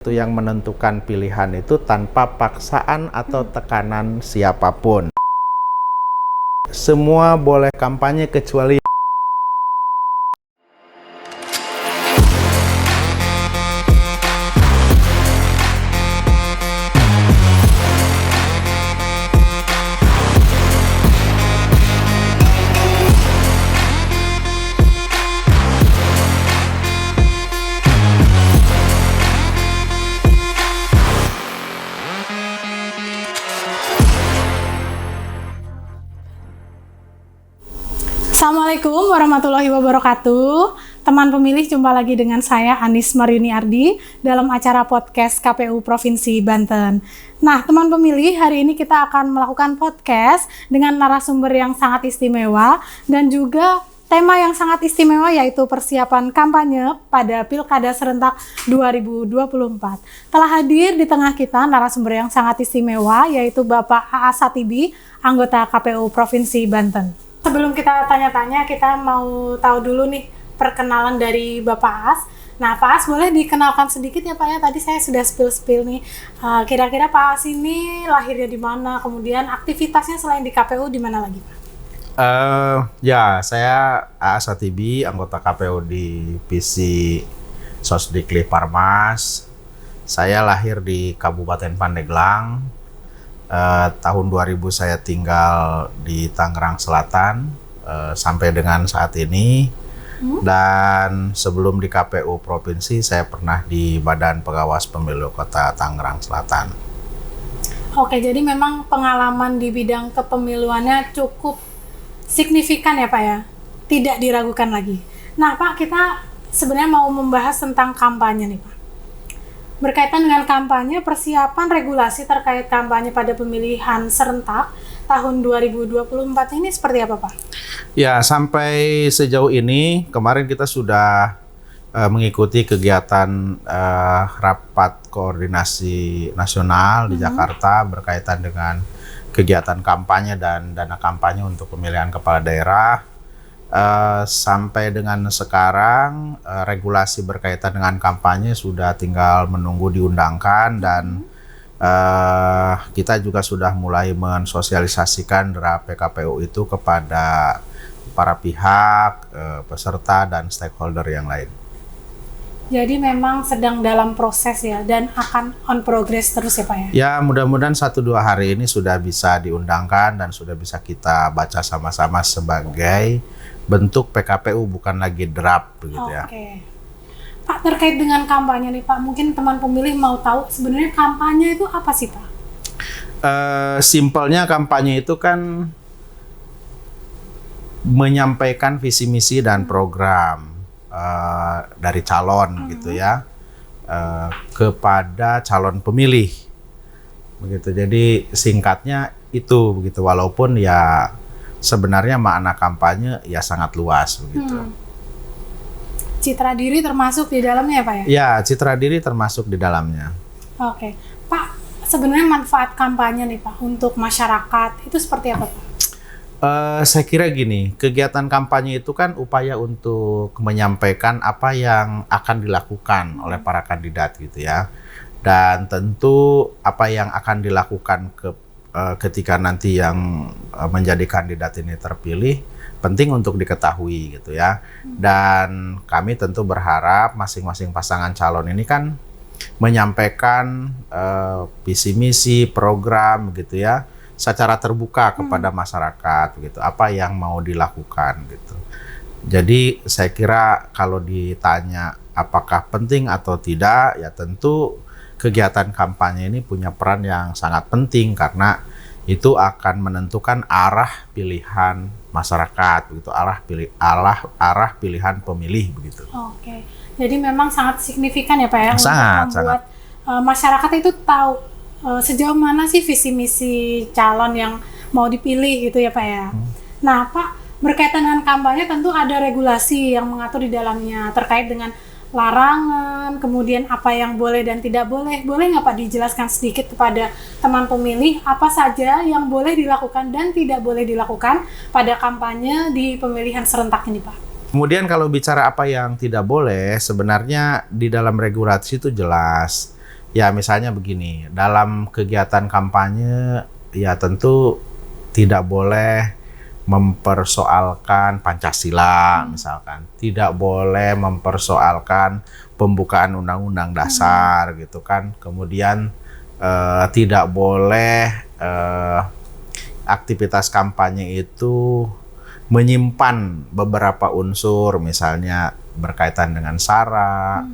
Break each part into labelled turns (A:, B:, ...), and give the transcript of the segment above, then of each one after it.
A: Itu yang menentukan pilihan itu tanpa paksaan atau tekanan siapapun. Semua boleh kampanye kecuali
B: Assalamualaikum warahmatullahi wabarakatuh. Teman pemilih, jumpa lagi dengan saya Anis Maryuni Ardi dalam acara podcast KPU Provinsi Banten. Nah, teman pemilih, hari ini kita akan melakukan podcast dengan narasumber yang sangat istimewa dan juga tema yang sangat istimewa, yaitu persiapan kampanye pada Pilkada Serentak 2024. Telah hadir di tengah kita narasumber yang sangat istimewa, yaitu Bapak A.A. Satibi, anggota KPU Provinsi Banten. Sebelum kita tanya-tanya, kita mau tahu dulu nih perkenalan dari Bapak As. Nah, Pak As boleh dikenalkan sedikit ya Pak ya? Tadi saya sudah spill nih. Kira-kira Pak As ini lahirnya di mana? Kemudian aktivitasnya selain di KPU di mana lagi Pak?
A: Saya A.A. Satibi, anggota KPU di PC Sosdikli Parmas. Saya lahir di Kabupaten Pandeglang. Tahun 2000 saya tinggal di Tangerang Selatan sampai dengan saat ini. Dan sebelum di KPU Provinsi, saya pernah di Badan Pengawas Pemilu Kota Tangerang Selatan.
B: Oke, jadi memang pengalaman di bidang kepemiluannya cukup signifikan ya Pak ya? Tidak diragukan lagi. Nah Pak, kita sebenarnya mau membahas tentang kampanye nih Pak. Berkaitan dengan kampanye, persiapan regulasi terkait kampanye pada pemilihan serentak tahun 2024 ini seperti apa Pak?
A: Ya, sampai sejauh ini kemarin kita sudah mengikuti kegiatan rapat koordinasi nasional di Jakarta berkaitan dengan kegiatan kampanye dan dana kampanye untuk pemilihan kepala daerah. Sampai dengan sekarang regulasi berkaitan dengan kampanye sudah tinggal menunggu diundangkan dan kita juga sudah mulai mensosialisasikan draft PKPU itu kepada para pihak, peserta dan stakeholder yang lain.
B: Jadi memang sedang dalam proses ya dan akan on progress terus ya Pak ya?
A: Ya, mudah-mudahan 1-2 hari ini sudah bisa diundangkan dan sudah bisa kita baca sama-sama sebagai bentuk PKPU, bukan lagi draft begitu ya.
B: Oke. Pak, terkait dengan kampanye nih Pak, mungkin teman pemilih mau tahu sebenarnya kampanye itu apa sih Pak?
A: Simpelnya kampanye itu kan menyampaikan visi misi dan program dari calon gitu ya kepada calon pemilih begitu. Jadi singkatnya itu begitu, walaupun ya sebenarnya makna kampanye ya sangat luas begitu.
B: Citra diri termasuk di dalamnya ya Pak ya?
A: Ya, citra diri termasuk di dalamnya.
B: Oke. Pak, sebenarnya manfaat kampanye nih Pak untuk masyarakat itu seperti apa Pak?
A: Saya kira gini, kegiatan kampanye itu kan upaya untuk menyampaikan apa yang akan dilakukan oleh para kandidat gitu ya. Dan tentu apa yang akan dilakukan ketika nanti yang menjadi kandidat ini terpilih penting untuk diketahui gitu ya. Dan kami tentu berharap masing-masing pasangan calon ini kan menyampaikan visi misi program gitu ya secara terbuka kepada masyarakat gitu, apa yang mau dilakukan gitu. Jadi saya kira kalau ditanya apakah penting atau tidak, ya tentu kegiatan kampanye ini punya peran yang sangat penting karena itu akan menentukan arah pilihan masyarakat begitu, arah pilihan pemilih begitu.
B: Oke. Jadi memang sangat signifikan ya Pak ya
A: sangat,
B: untuk membuat masyarakat itu tahu sejauh mana sih visi misi calon yang mau dipilih gitu ya Pak ya. Nah Pak, berkaitan dengan kampanye tentu ada regulasi yang mengatur di dalamnya terkait dengan larangan, kemudian apa yang boleh dan tidak boleh. Boleh nggak Pak dijelaskan sedikit kepada teman pemilih apa saja yang boleh dilakukan dan tidak boleh dilakukan pada kampanye di pemilihan serentak ini Pak?
A: Kemudian kalau bicara apa yang tidak boleh, sebenarnya di dalam regulasi itu jelas. Ya misalnya begini, dalam kegiatan kampanye ya tentu tidak boleh mempersoalkan Pancasila misalkan, tidak boleh mempersoalkan pembukaan Undang-Undang Dasar gitu kan, kemudian tidak boleh aktivitas kampanye itu menyimpan beberapa unsur misalnya berkaitan dengan SARA,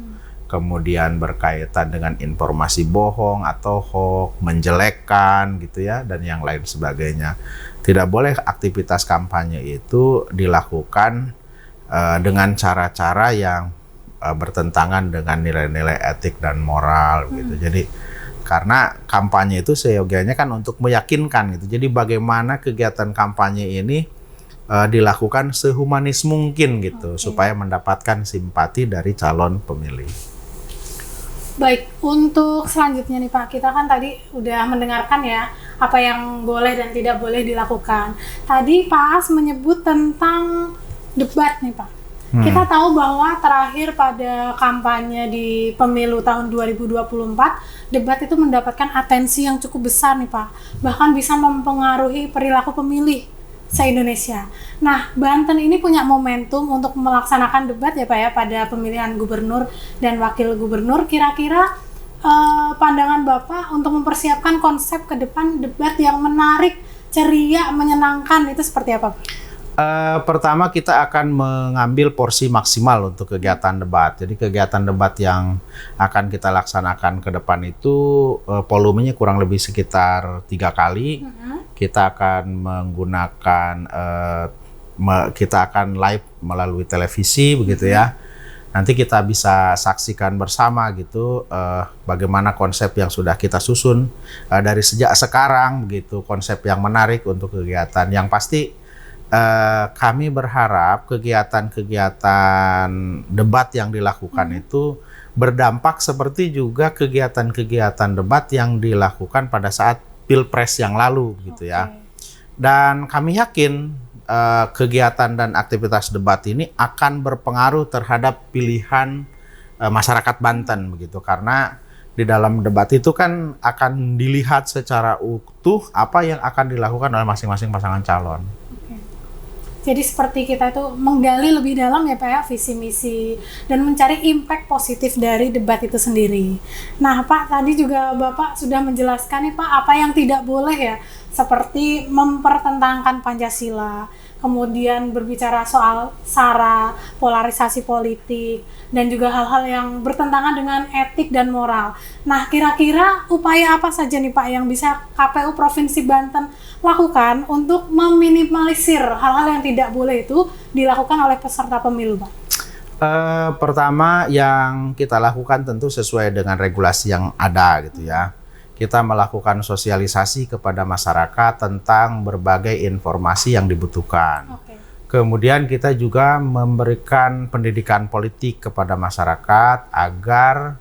A: kemudian berkaitan dengan informasi bohong atau hoax, menjelekkan gitu ya, dan yang lain sebagainya. Tidak boleh aktivitas kampanye itu dilakukan dengan cara-cara yang bertentangan dengan nilai-nilai etik dan moral gitu. Jadi karena kampanye itu seyogianya kan untuk meyakinkan gitu. Jadi bagaimana kegiatan kampanye ini dilakukan sehumanis mungkin gitu, supaya mendapatkan simpati dari calon pemilih.
B: Baik, untuk selanjutnya nih Pak, kita kan tadi udah mendengarkan ya apa yang boleh dan tidak boleh dilakukan. Tadi Pak As menyebut tentang debat nih Pak. Kita tahu bahwa terakhir pada kampanye di pemilu tahun 2024, debat itu mendapatkan atensi yang cukup besar nih Pak. Bahkan bisa mempengaruhi perilaku pemilih se-Indonesia. Nah, Banten ini punya momentum untuk melaksanakan debat ya Pak ya pada pemilihan gubernur dan wakil gubernur. Kira-kira pandangan Bapak untuk mempersiapkan konsep ke depan debat yang menarik, ceria, menyenangkan itu seperti apa Pak?
A: Pertama kita akan mengambil porsi maksimal untuk kegiatan debat. Jadi kegiatan debat yang akan kita laksanakan ke depan itu volumenya kurang lebih sekitar 3 kali. Kita akan menggunakan kita akan live melalui televisi begitu ya. Nanti kita bisa saksikan bersama gitu bagaimana konsep yang sudah kita susun dari sejak sekarang begitu, konsep yang menarik untuk kegiatan. Yang pasti kami berharap kegiatan-kegiatan debat yang dilakukan itu berdampak seperti juga kegiatan-kegiatan debat yang dilakukan pada saat Pilpres yang lalu gitu ya. Dan kami yakin kegiatan dan aktivitas debat ini akan berpengaruh terhadap pilihan masyarakat Banten begitu, karena di dalam debat itu kan akan dilihat secara utuh apa yang akan dilakukan oleh masing-masing pasangan calon.
B: Jadi seperti kita itu menggali lebih dalam ya Pak ya visi misi dan mencari impact positif dari debat itu sendiri. Nah Pak, tadi juga Bapak sudah menjelaskan nih Pak apa yang tidak boleh ya, seperti mempertentangkan Pancasila, kemudian berbicara soal SARA, polarisasi politik, dan juga hal-hal yang bertentangan dengan etik dan moral. Nah, kira-kira upaya apa saja nih Pak yang bisa KPU Provinsi Banten lakukan untuk meminimalisir hal-hal yang tidak boleh itu dilakukan oleh peserta pemilu, Pak?
A: Pertama yang kita lakukan tentu sesuai dengan regulasi yang ada gitu ya. Kita melakukan sosialisasi kepada masyarakat tentang berbagai informasi yang dibutuhkan. Kemudian kita juga memberikan pendidikan politik kepada masyarakat agar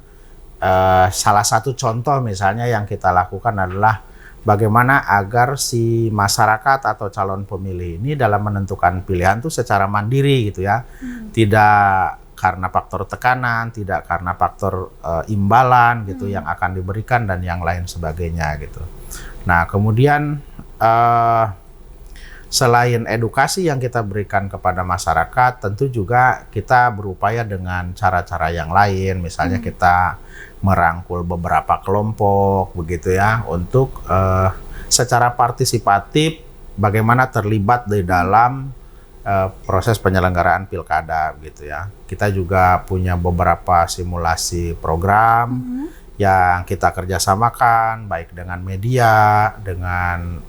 A: salah satu contoh misalnya yang kita lakukan adalah bagaimana agar si masyarakat atau calon pemilih ini dalam menentukan pilihan tuh secara mandiri gitu ya. Tidak karena faktor tekanan, tidak karena faktor imbalan gitu yang akan diberikan dan yang lain sebagainya gitu. Nah, kemudian selain edukasi yang kita berikan kepada masyarakat, tentu juga kita berupaya dengan cara-cara yang lain, misalnya kita merangkul beberapa kelompok begitu ya untuk secara partisipatif bagaimana terlibat di dalam proses penyelenggaraan pilkada gitu ya. Kita juga punya beberapa simulasi program yang kita kerjasamakan baik dengan media, dengan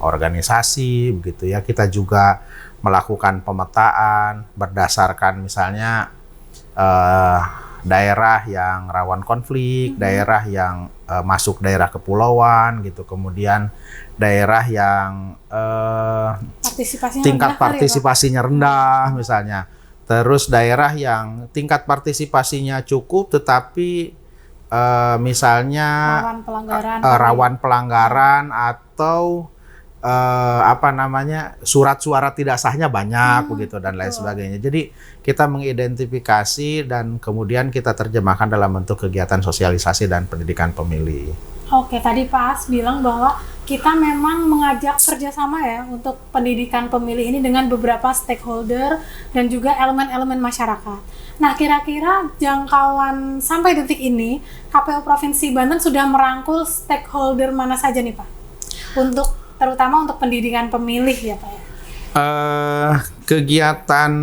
A: organisasi begitu ya. Kita juga melakukan pemetaan berdasarkan misalnya daerah yang rawan konflik, daerah yang masuk daerah kepulauan gitu, kemudian daerah yang tingkat partisipasinya rendah misalnya, terus daerah yang tingkat partisipasinya cukup tetapi misalnya
B: rawan pelanggaran
A: atau surat suara tidak sahnya banyak begitu dan lain
B: betul.
A: sebagainya. Jadi kita mengidentifikasi dan kemudian kita terjemahkan dalam bentuk kegiatan sosialisasi dan pendidikan pemilih.
B: Oke, tadi Pak As bilang bahwa kita memang mengajak kerjasama ya untuk pendidikan pemilih ini dengan beberapa stakeholder dan juga elemen-elemen masyarakat. Nah, kira-kira jangkauan sampai detik ini, KPU Provinsi Banten sudah merangkul stakeholder mana saja nih Pak? Terutama untuk pendidikan pemilih ya Pak ya?
A: Kegiatan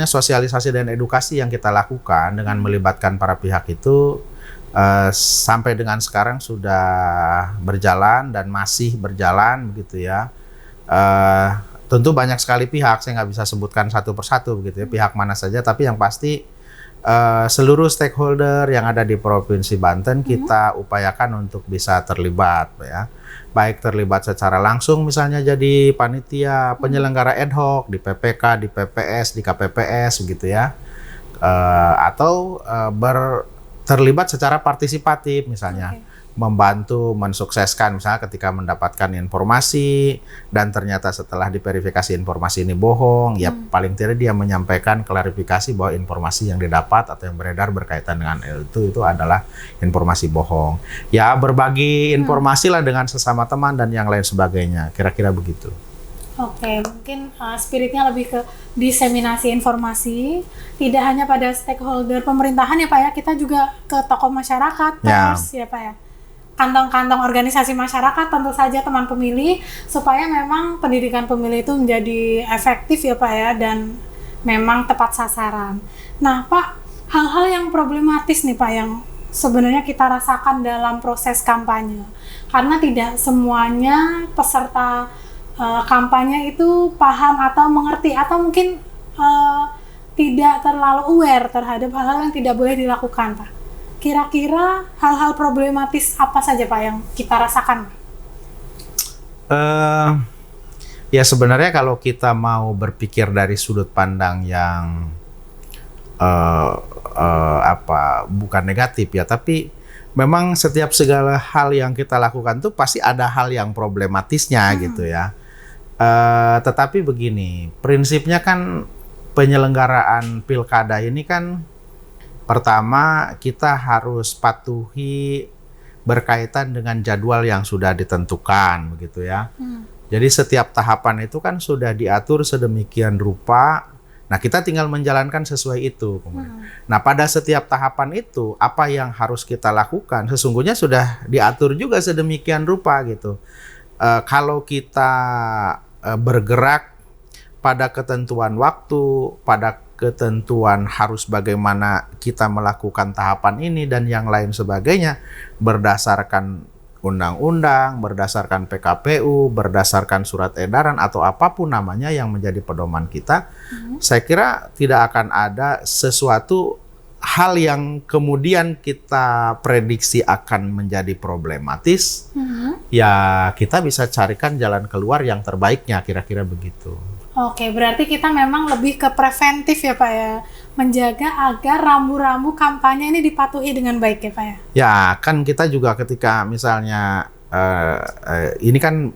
A: sosialisasi dan edukasi yang kita lakukan dengan melibatkan para pihak itu sampai dengan sekarang sudah berjalan dan masih berjalan begitu ya. Tentu banyak sekali pihak, saya nggak bisa sebutkan satu persatu begitu ya, pihak mana saja, tapi yang pasti seluruh stakeholder yang ada di Provinsi Banten kita upayakan untuk bisa terlibat ya. Baik terlibat secara langsung misalnya jadi panitia penyelenggara ad hoc di PPK, di PPS, di KPPS begitu ya. Atau terlibat secara partisipatif misalnya. Membantu mensukseskan misalnya ketika mendapatkan informasi dan ternyata setelah diverifikasi informasi ini bohong, ya paling tidak dia menyampaikan klarifikasi bahwa informasi yang didapat atau yang beredar berkaitan dengan itu adalah informasi bohong. Ya berbagi informasi lah dengan sesama teman dan yang lain sebagainya, kira-kira begitu.
B: Oke, mungkin spiritnya lebih ke diseminasi informasi, tidak hanya pada stakeholder pemerintahan ya Pak ya, kita juga ke tokoh masyarakat, pers ya Pak ya. Kantong-kantong organisasi masyarakat, tentu saja teman pemilih, supaya memang pendidikan pemilih itu menjadi efektif ya Pak ya, dan memang tepat sasaran. Nah Pak, hal-hal yang problematis nih Pak yang sebenarnya kita rasakan dalam proses kampanye, karena tidak semuanya peserta kampanye itu paham atau mengerti, atau mungkin tidak terlalu aware terhadap hal-hal yang tidak boleh dilakukan Pak. Kira-kira hal-hal problematis apa saja Pak yang kita rasakan?
A: Ya sebenarnya kalau kita mau berpikir dari sudut pandang yang bukan negatif ya, tapi memang setiap segala hal yang kita lakukan tuh pasti ada hal yang problematisnya gitu ya. Tetapi begini, prinsipnya kan penyelenggaraan pilkada ini kan pertama, kita harus patuhi berkaitan dengan jadwal yang sudah ditentukan, begitu ya. Jadi setiap tahapan itu kan sudah diatur sedemikian rupa. Nah, kita tinggal menjalankan sesuai itu. Nah, pada setiap tahapan itu, apa yang harus kita lakukan, sesungguhnya sudah diatur juga sedemikian rupa gitu. Kalau kita bergerak pada ketentuan waktu, pada ketentuan harus bagaimana kita melakukan tahapan ini dan yang lain sebagainya berdasarkan undang-undang, berdasarkan PKPU, berdasarkan surat edaran atau apapun namanya yang menjadi pedoman kita, saya kira tidak akan ada sesuatu hal yang kemudian kita prediksi akan menjadi problematis. Ya kita bisa carikan jalan keluar yang terbaiknya, kira-kira begitu.
B: Oke, berarti kita memang lebih ke preventif ya Pak ya, menjaga agar rambu-rambu kampanye ini dipatuhi dengan baik ya Pak ya?
A: Ya, kan kita juga ketika misalnya, ini kan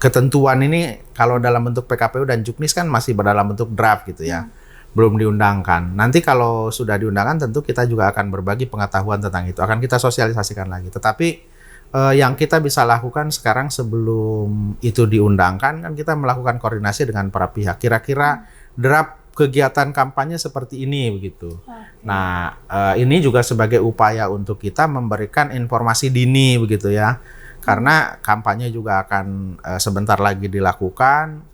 A: ketentuan ini kalau dalam bentuk PKPU dan Juknis kan masih dalam bentuk draft gitu ya, belum diundangkan. Nanti kalau sudah diundangkan tentu kita juga akan berbagi pengetahuan tentang itu, akan kita sosialisasikan lagi. Tetapi yang kita bisa lakukan sekarang sebelum itu diundangkan kan kita melakukan koordinasi dengan para pihak. Kira-kira draft kegiatan kampanye seperti ini begitu. Nah, ini juga sebagai upaya untuk kita memberikan informasi dini begitu ya. Karena kampanye juga akan sebentar lagi dilakukan.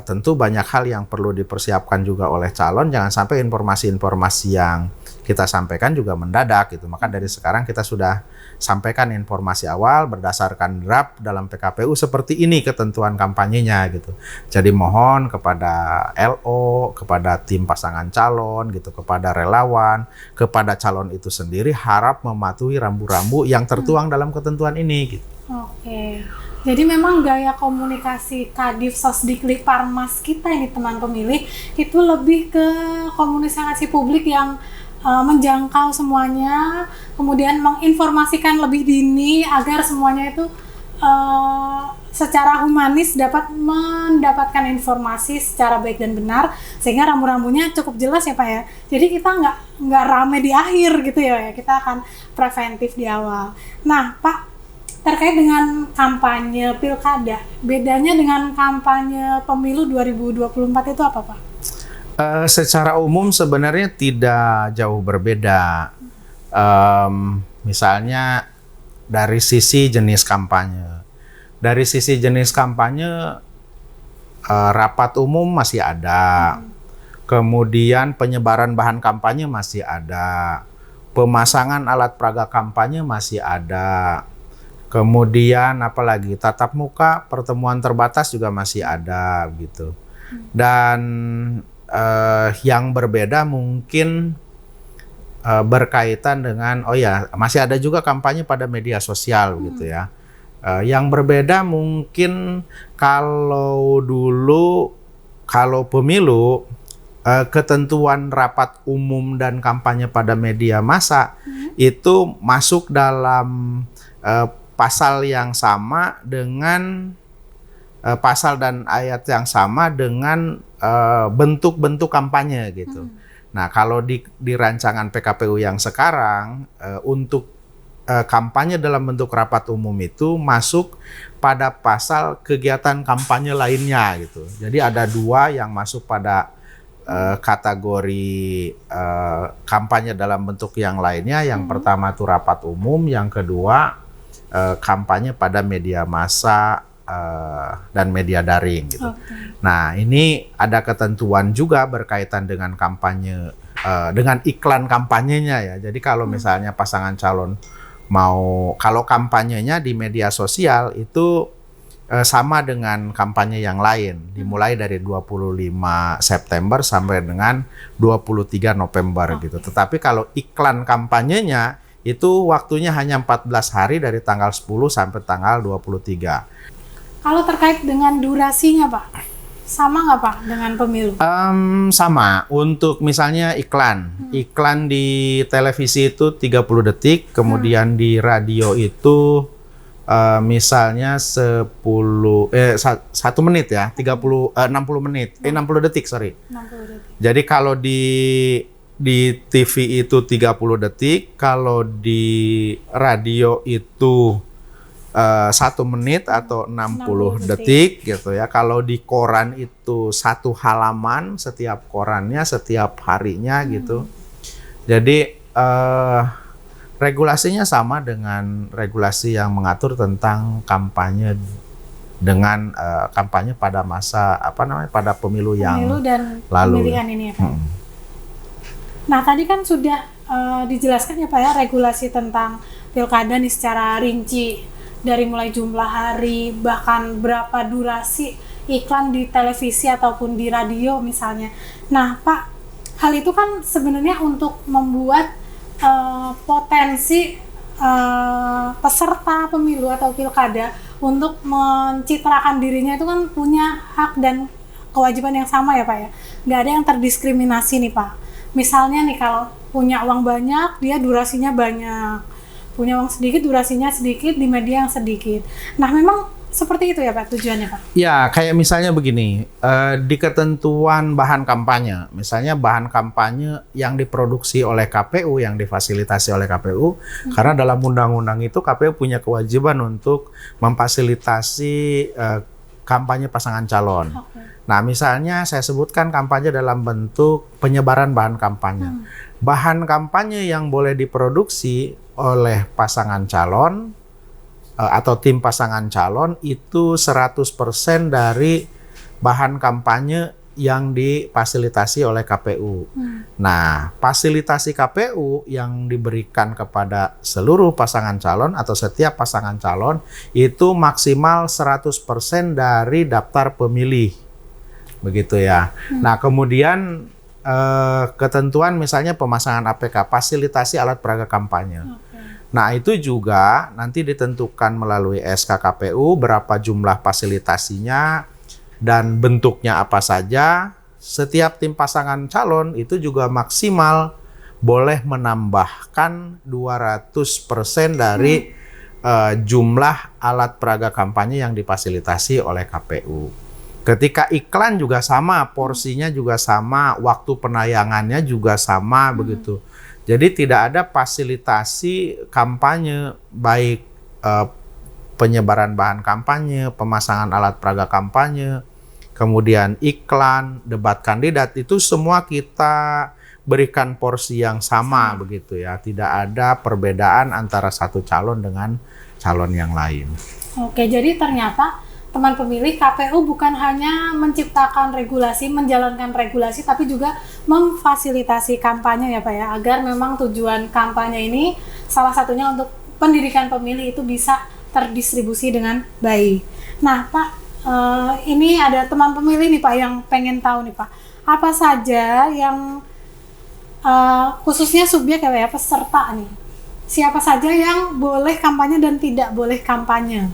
A: Tentu banyak hal yang perlu dipersiapkan juga oleh calon. Jangan sampai informasi-informasi yang kita sampaikan juga mendadak gitu. Maka dari sekarang kita sudah sampaikan informasi awal berdasarkan draft dalam PKPU seperti ini ketentuan kampanyenya gitu. Jadi mohon kepada LO, kepada tim pasangan calon gitu, kepada relawan, kepada calon itu sendiri harap mematuhi rambu-rambu yang tertuang dalam ketentuan ini gitu.
B: Oke. Jadi memang gaya komunikasi Kadif Sosdiklik Parmas kita ini teman pemilih itu lebih ke komunikasi publik yang menjangkau semuanya, kemudian menginformasikan lebih dini agar semuanya itu secara humanis dapat mendapatkan informasi secara baik dan benar, sehingga rambu-rambunya cukup jelas ya Pak ya. Jadi kita nggak rame di akhir gitu ya, kita akan preventif di awal. Nah Pak, terkait dengan kampanye pilkada, bedanya dengan kampanye pemilu 2024 itu apa Pak?
A: Secara umum sebenarnya tidak jauh berbeda. Misalnya dari sisi jenis kampanye. Dari sisi jenis kampanye, rapat umum masih ada. Kemudian penyebaran bahan kampanye masih ada. Pemasangan alat peraga kampanye masih ada. Kemudian apalagi tatap muka, pertemuan terbatas juga masih ada gitu. Dan yang berbeda mungkin berkaitan dengan masih ada juga kampanye pada media sosial gitu ya. Yang berbeda mungkin kalau pemilu ketentuan rapat umum dan kampanye pada media massa itu masuk dalam pasal yang sama dengan pasal dan ayat yang sama dengan bentuk-bentuk kampanye gitu. Nah, kalau di rancangan PKPU yang sekarang untuk kampanye dalam bentuk rapat umum itu masuk pada pasal kegiatan kampanye lainnya gitu. Jadi ada 2 yang masuk pada kategori kampanye dalam bentuk yang lainnya. Yang pertama itu rapat umum, yang kedua kampanye pada media massa dan media daring gitu. Nah, ini ada ketentuan juga berkaitan dengan kampanye, dengan iklan kampanyenya ya. Jadi kalau misalnya pasangan calon kalau kampanyenya di media sosial itu sama dengan kampanye yang lain, dimulai dari 25 September sampai dengan 23 November gitu. Tetapi kalau iklan kampanyenya itu waktunya hanya 14 hari dari tanggal 10 sampai tanggal 23.
B: Kalau terkait dengan durasinya Pak, sama nggak Pak dengan pemilu?
A: Sama. Untuk misalnya iklan di televisi itu 30 detik, kemudian di radio itu misalnya 1 menit ya, 60 menit, 60 detik, sorry.
B: 60 detik.
A: Jadi kalau di TV itu 30 detik, kalau di radio itu 1 menit atau 60 detik gitu ya. Kalau di koran itu 1 halaman setiap korannya, setiap harinya gitu. Jadi regulasinya sama dengan regulasi yang mengatur tentang kampanye dengan kampanye pada masa pada pemilu yang
B: dan
A: lalu.
B: Pemilihan ini ya Pak. Nah tadi kan sudah dijelaskan ya Pak ya regulasi tentang pilkada nih secara rinci. Dari mulai jumlah hari, bahkan berapa durasi iklan di televisi ataupun di radio misalnya. Nah Pak, hal itu kan sebenarnya untuk membuat potensi peserta pemilu atau pilkada untuk mencitrakan dirinya itu kan punya hak dan kewajiban yang sama ya Pak ya. Nggak ada yang terdiskriminasi nih Pak. Misalnya nih kalau punya uang banyak, dia durasinya banyak. Punya uang sedikit, durasinya sedikit, di media yang sedikit. Nah, memang seperti itu ya Pak tujuannya Pak? Ya,
A: kayak misalnya begini, di ketentuan bahan kampanye, misalnya bahan kampanye yang diproduksi oleh KPU, yang difasilitasi oleh KPU, karena dalam undang-undang itu KPU punya kewajiban untuk memfasilitasi kampanye pasangan calon. Nah, misalnya saya sebutkan kampanye dalam bentuk penyebaran bahan kampanye. Bahan kampanye yang boleh diproduksi oleh pasangan calon atau tim pasangan calon itu 100% dari bahan kampanye yang difasilitasi oleh KPU. Nah, fasilitasi KPU yang diberikan kepada seluruh pasangan calon atau setiap pasangan calon itu maksimal 100% dari daftar pemilih. Begitu ya. Nah, kemudian ketentuan misalnya pemasangan APK, fasilitasi alat peraga kampanye. Nah, itu juga nanti ditentukan melalui SK KPU berapa jumlah fasilitasinya dan bentuknya apa saja. Setiap tim pasangan calon itu juga maksimal boleh menambahkan 200% dari jumlah alat peraga kampanye yang difasilitasi oleh KPU. Ketika iklan juga sama, porsinya juga sama, waktu penayangannya juga sama begitu. Jadi tidak ada fasilitasi kampanye, baik penyebaran bahan kampanye, pemasangan alat peraga kampanye, kemudian iklan, debat kandidat, itu semua kita berikan porsi yang sama begitu ya. Tidak ada perbedaan antara satu calon dengan calon yang lain.
B: Oke, jadi ternyata teman pemilih, KPU bukan hanya menciptakan regulasi, menjalankan regulasi, tapi juga memfasilitasi kampanye ya Pak ya, agar memang tujuan kampanye ini salah satunya untuk pendidikan pemilih itu bisa terdistribusi dengan baik. Nah Pak, ini ada teman pemilih nih Pak yang pengen tahu nih Pak, apa saja yang khususnya subjek ya peserta nih, siapa saja yang boleh kampanye dan tidak boleh kampanye?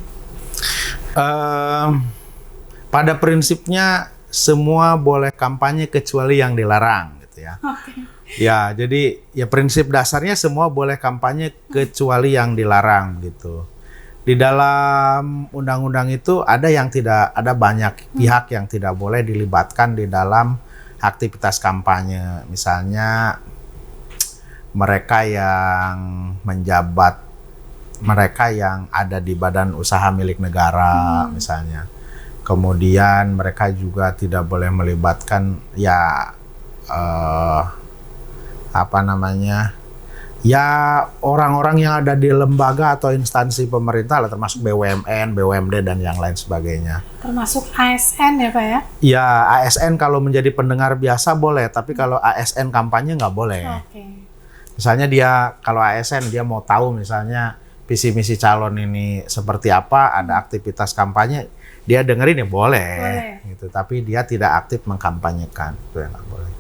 A: Pada prinsipnya semua boleh kampanye kecuali yang dilarang gitu ya.
B: Okay.
A: Ya, jadi ya prinsip dasarnya semua boleh kampanye kecuali yang dilarang gitu. Di dalam undang-undang itu ada banyak pihak yang tidak boleh dilibatkan di dalam aktivitas kampanye. Misalnya mereka yang menjabat, mereka yang ada di badan usaha milik negara misalnya. Kemudian mereka juga tidak boleh melibatkan orang-orang yang ada di lembaga atau instansi pemerintah lah, termasuk BUMN, BUMD dan yang lain sebagainya.
B: Termasuk ASN ya Pak ya?
A: Ya, ASN kalau menjadi pendengar biasa boleh, tapi kalau ASN kampanye nggak boleh.
B: Okay.
A: Misalnya kalau ASN dia mau tahu misalnya visi misi calon ini seperti apa, ada aktivitas kampanye, dia dengerin ya boleh. Gitu. Tapi dia tidak aktif mengkampanyekan, itu yang nggak boleh.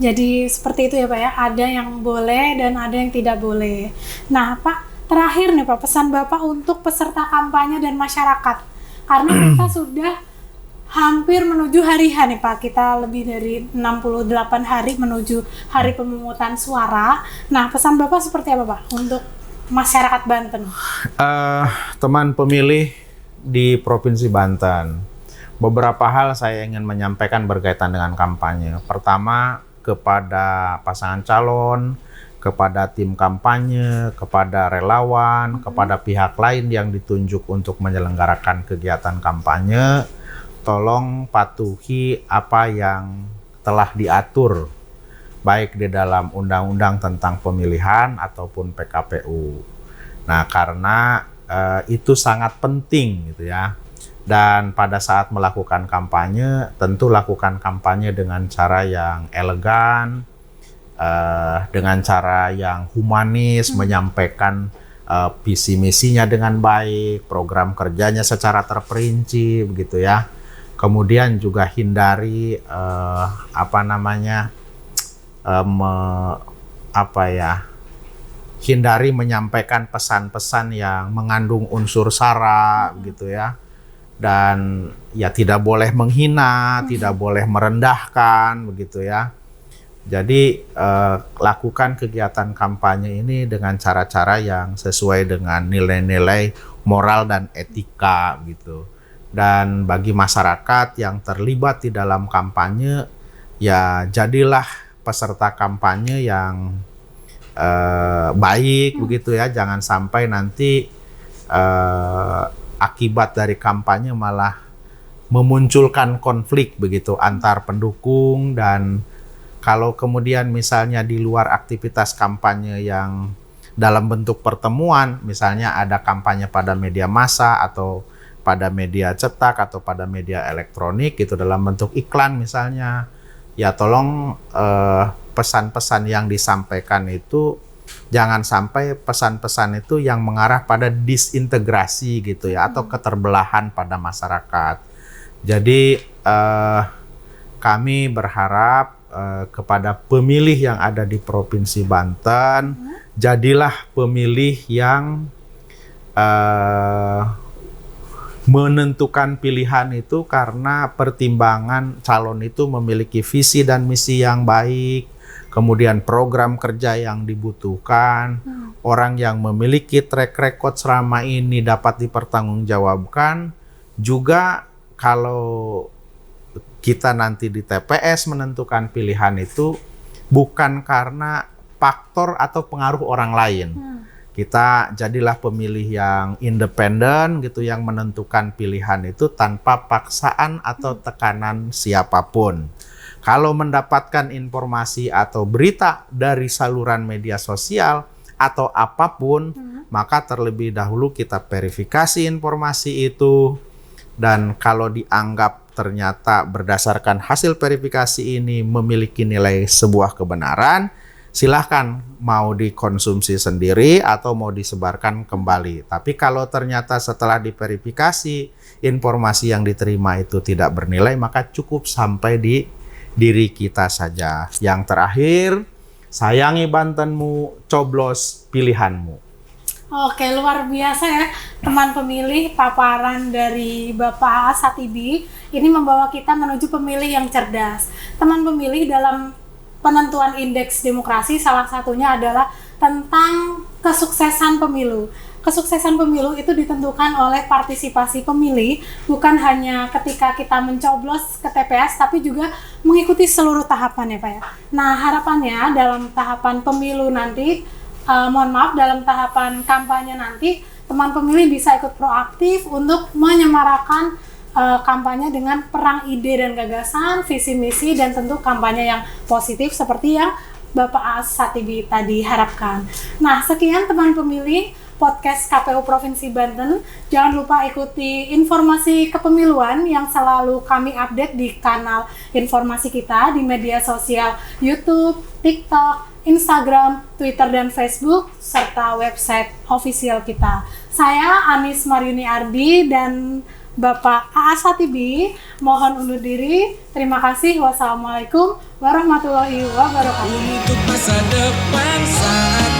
B: Jadi seperti itu ya Pak ya, ada yang boleh dan ada yang tidak boleh. Nah Pak, terakhir nih Pak, pesan Bapak untuk peserta kampanye dan masyarakat. Karena kita sudah hampir menuju hari H nih Pak, kita lebih dari 68 hari menuju hari pemungutan suara. Nah pesan Bapak seperti apa Pak untuk masyarakat Banten?
A: Teman pemilih di Provinsi Banten, beberapa hal saya ingin menyampaikan berkaitan dengan kampanye. Pertama, kepada pasangan calon, kepada tim kampanye, kepada relawan, kepada pihak lain yang ditunjuk untuk menyelenggarakan kegiatan kampanye, tolong patuhi apa yang telah diatur baik di dalam undang-undang tentang pemilihan ataupun PKPU. Nah, karena itu sangat penting gitu ya. Dan pada saat melakukan kampanye, tentu lakukan kampanye dengan cara yang elegan, dengan cara yang humanis, menyampaikan visi misinya dengan baik, program kerjanya secara terperinci begitu ya. Kemudian juga hindari hindari menyampaikan pesan-pesan yang mengandung unsur sara gitu ya. Dan ya tidak boleh menghina, tidak boleh merendahkan begitu ya. Jadi lakukan kegiatan kampanye ini dengan cara-cara yang sesuai dengan nilai-nilai moral dan etika gitu. Dan bagi masyarakat yang terlibat di dalam kampanye, ya jadilah peserta kampanye yang baik begitu ya. Jangan sampai nanti akibat dari kampanye malah memunculkan konflik begitu antar pendukung, dan kalau kemudian misalnya di luar aktivitas kampanye yang dalam bentuk pertemuan, misalnya ada kampanye pada media massa atau pada media cetak atau pada media elektronik gitu dalam bentuk iklan misalnya, ya tolong pesan-pesan yang disampaikan itu jangan sampai pesan-pesan itu yang mengarah pada disintegrasi gitu ya, atau keterbelahan pada masyarakat. Jadi kami berharap kepada pemilih yang ada di Provinsi Banten, jadilah pemilih yang menentukan pilihan itu karena pertimbangan calon itu memiliki visi dan misi yang baik, kemudian program kerja yang dibutuhkan, orang yang memiliki track record selama ini dapat dipertanggungjawabkan. Juga kalau kita nanti di TPS menentukan pilihan itu bukan karena faktor atau pengaruh orang lain. Kita jadilah pemilih yang independen gitu, yang menentukan pilihan itu tanpa paksaan atau tekanan siapapun. Kalau mendapatkan informasi atau berita dari saluran media sosial atau apapun, maka terlebih dahulu kita verifikasi informasi itu. Dan kalau dianggap ternyata berdasarkan hasil verifikasi ini memiliki nilai sebuah kebenaran, silahkan mau dikonsumsi sendiri atau mau disebarkan kembali. Tapi kalau ternyata setelah diverifikasi informasi yang diterima itu tidak bernilai, maka cukup sampai di diri kita saja. Yang terakhir, sayangi Bantenmu, coblos pilihanmu.
B: Oke, luar biasa ya teman pemilih. Paparan dari Bapak Satibi ini membawa kita menuju pemilih yang cerdas. Teman pemilih, dalam penentuan indeks demokrasi salah satunya adalah tentang kesuksesan pemilu. Kesuksesan pemilu itu ditentukan oleh partisipasi pemilih, bukan hanya ketika kita mencoblos ke TPS, tapi juga mengikuti seluruh tahapan ya Pak ya. Nah, harapannya dalam tahapan pemilu nanti, dalam tahapan kampanye nanti, teman pemilih bisa ikut proaktif untuk menyemarakan kampanye dengan perang ide dan gagasan, visi misi, dan tentu kampanye yang positif seperti yang Bapak Satibi tadi harapkan. Nah, sekian teman pemilih podcast KPU Provinsi Banten. Jangan lupa ikuti informasi kepemiluan yang selalu kami update di kanal informasi kita di media sosial YouTube, TikTok, Instagram, Twitter, dan Facebook, serta website official kita. Saya Anis Maryuni Ardi dan Bapak A.A. Satibi mohon undur diri. Terima kasih. Wassalamualaikum warahmatullahi wabarakatuh.
C: Untuk masa depan saat